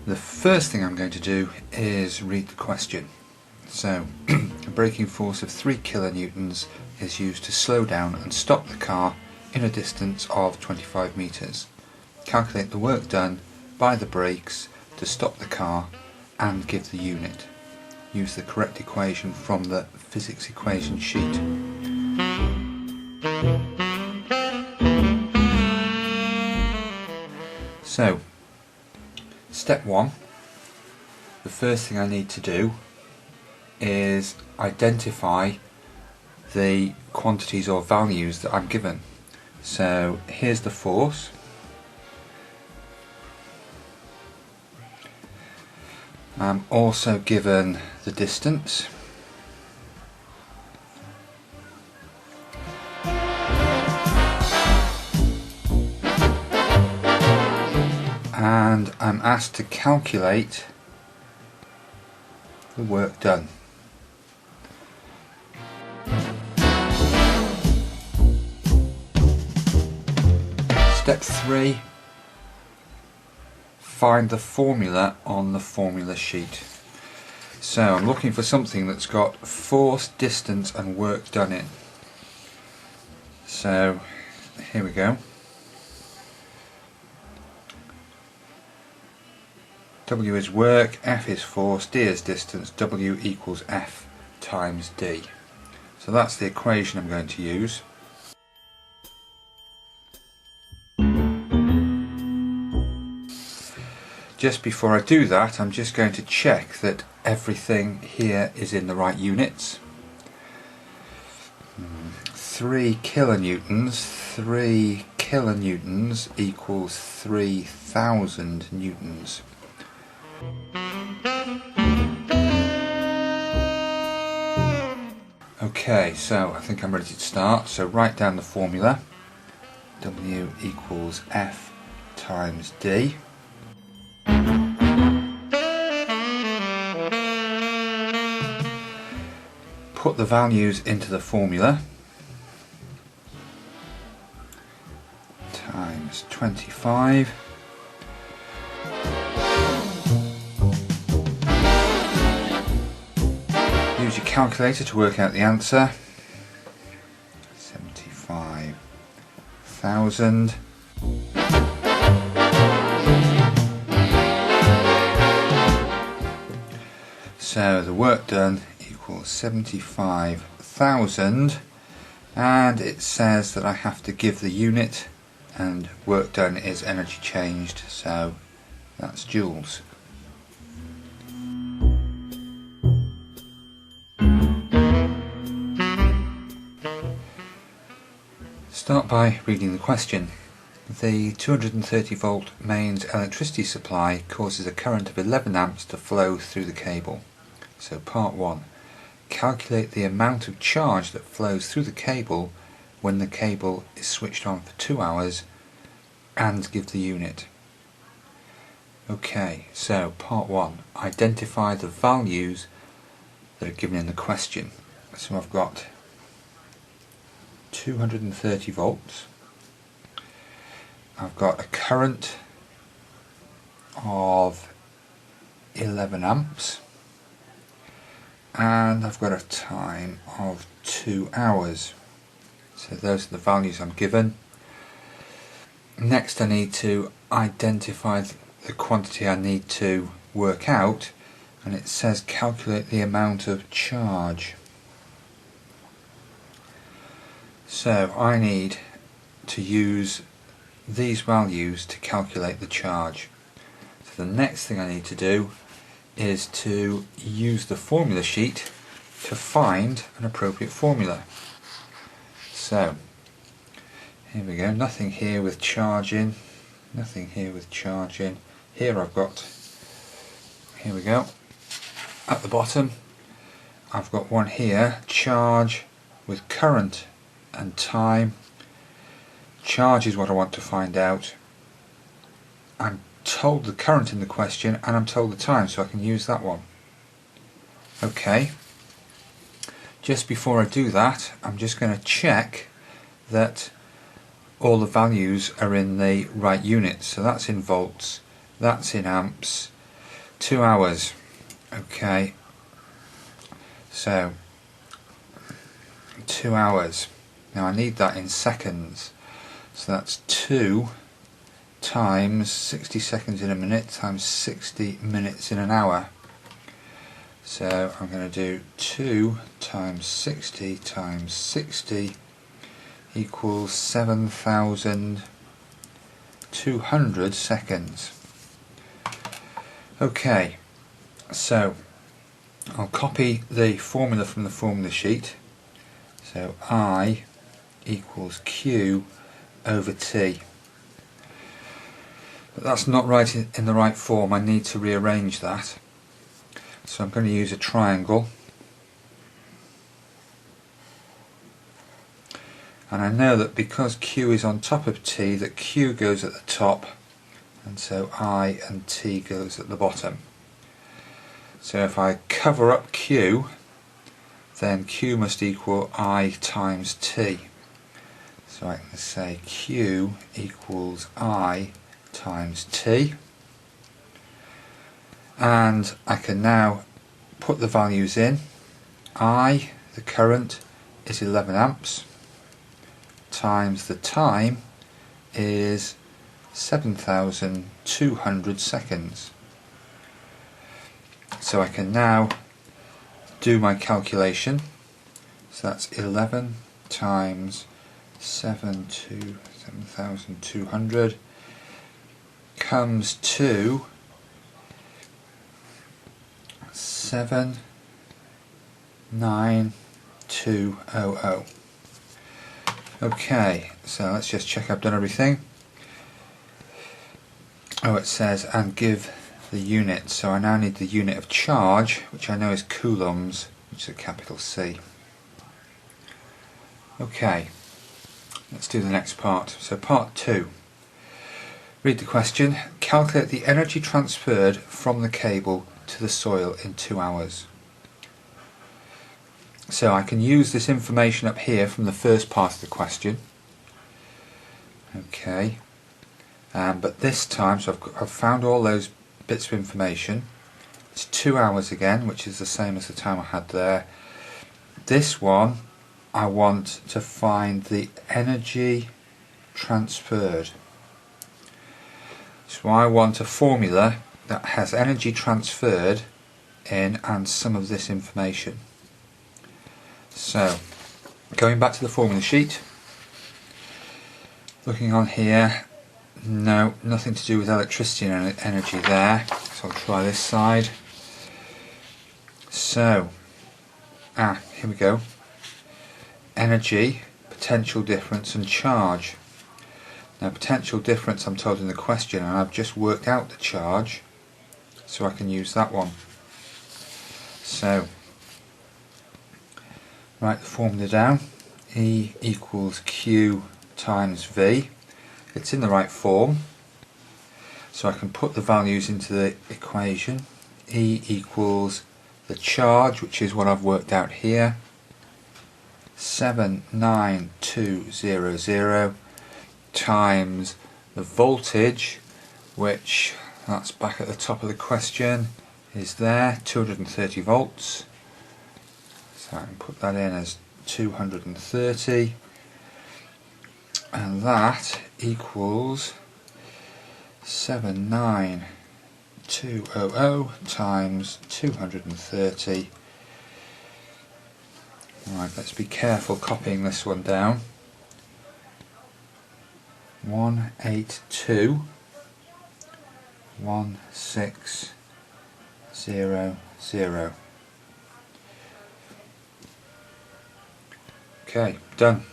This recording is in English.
The first thing I'm going to do is read the question. So, a braking force of 3 kilonewtons is used to slow down and stop the car in a distance of 25 meters. Calculate the work done by the brakes to stop the car and give the unit. Use the correct equation from the physics equation sheet. So, step 1, the first thing I need to do is identify the quantities or values that I'm given. So here's the force. I'm also given the distance. And I'm asked to calculate the work done. Step 3, find the formula on the formula sheet. So I'm looking for something that's got force, distance and work done in. So here we go. W is work, F is force, D is distance, W equals F times D. So that's the equation I'm going to use. Just before I do that, I'm just going to check that everything here is in the right units. 3 kilonewtons equals 3,000 newtons. Okay, so I think I'm ready to start. So write down the formula. W equals F times D. Put the values into the formula. Times 25. Use your calculator to work out the answer. 75,000. So the work done equals 75,000, and it says that I have to give the unit, and work done is energy changed, so that's joules. Start by reading the question. The 230 volt mains electricity supply causes a current of 11 amps to flow through the cable. So part 1. Calculate the amount of charge that flows through the cable when the cable is switched on for 2 hours and give the unit. Okay, so part 1. Identify the values that are given in the question. So I've got 230 volts. I've got a current of 11 amps. And I've got a time of 2 hours. So those are the values I'm given. Next I need to identify the quantity I need to work out, and it says calculate the amount of charge. So I need to use these values to calculate the charge. So the next thing I need to do is to use the formula sheet to find an appropriate formula. So here we go, nothing here with charging, nothing here with charging. Here I've got, here we go, at the bottom I've got one here, charge with current and time. Charge is what I want to find out. I'm told the current in the question and I'm told the time, so I can use that one. Okay, just before I do that, I'm just going to check that all the values are in the right units. So that's in volts, that's in amps, 2 hours. Okay, so 2 hours. Now I need that in seconds, so that's 2 times 60 seconds in a minute times 60 minutes in an hour. So I'm going to do 2 times 60 times 60 equals 7,200 seconds. Okay, so I'll copy the formula from the formula sheet. So I equals Q over T. But that's not right in the right form. I need to rearrange that. So I'm going to use a triangle. And I know that because Q is on top of T, that Q goes at the top, and so I and T goes at the bottom. So if I cover up Q, then Q must equal I times T. So I can say Q equals I times T. And I can now put the values in. I, the current, is 11 amps, times the time is 7,200 seconds. So I can now do my calculation. So that's 11 times 7,200 comes to 79200. Okay, so let's just check I've done everything. Oh, it says and give the unit, so I now need the unit of charge, which I know is coulombs, which is a capital C. Okay, let's do the next part. So part 2. Read the question. Calculate the energy transferred from the cable to the soil in 2 hours. So I can use this information up here from the first part of the question. Okay, but this time, so I've found all those bits of information. It's 2 hours again, which is the same as the time I had there. This one, I want to find the energy transferred. So I want a formula that has energy transferred in and some of this information. So, going back to the formula sheet, looking on here, no, nothing to do with electricity and energy there, so I'll try this side. So, here we go. Energy, potential difference and charge. Now potential difference I'm told in the question, and I've just worked out the charge, so I can use that one. So, write the formula down. E equals Q times V. It's in the right form, so I can put the values into the equation. E equals the charge, which is what I've worked out here, 79200, times the voltage, which that's back at the top of the question, is there, 230 volts. So I can put that in as 230, and that equals 79200 times 230. Right, let's be careful copying this one down. 182.1600. Okay, done.